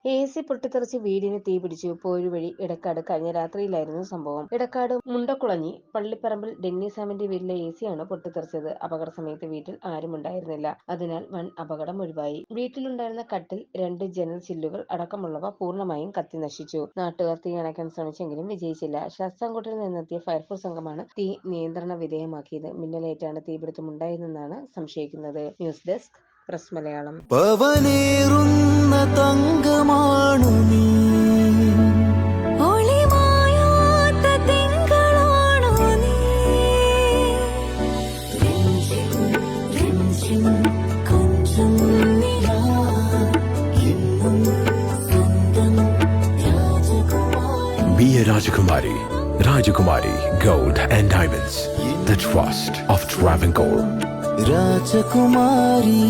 AC പൊട്ടിത്തെറിച്ച് വീടിന് തീപിടിച്ചു. പോരുവഴി ഇടക്കാട് കഴിഞ്ഞ രാത്രിയിലായിരുന്നു സംഭവം. ഇടക്കാട് മുണ്ടക്കുളഞ്ഞി പള്ളിപ്പറമ്പിൽ ഡെന്നി സാമിന്റെ വീട്ടിലെ AC ആണ് പൊട്ടിത്തെറിച്ചത്. അപകട സമയത്ത് വീട്ടിൽ ആരും ഉണ്ടായിരുന്നില്ല. അതിനാൽ വൻ അപകടം ഒഴിവായി. വീട്ടിലുണ്ടായിരുന്ന കട്ടിൽ, 2 ജനൽ ചില്ലുകൾ അടക്കമുള്ളവ പൂർണ്ണമായും കത്തി നശിച്ചു. നാട്ടുകാർ തീ അണയ്ക്കാൻ ശ്രമിച്ചെങ്കിലും വിജയിച്ചില്ല. ശാസ്താംകോട്ടയിൽ നിന്നെത്തിയ ഫയർഫോഴ്സ് സംഘമാണ് തീ നിയന്ത്രണ വിധേയമാക്കിയത്. മിന്നലേറ്റാണ് തീപിടുത്തമുണ്ടായതെന്നാണ് സംശയിക്കുന്നത്. News desk press Malayalam. പവനേറുന്ന തങ്കമാണു നീ, ഒളിമായാത്ത തിങ്കളാണു നീ, കൊഞ്ചം നിലാ എന്നും സ്വന്തം രാജകുമാരി. Be a Rajakumari. Rajakumari Gold and Diamonds. The trust of Travancore. രാജകുമാരി.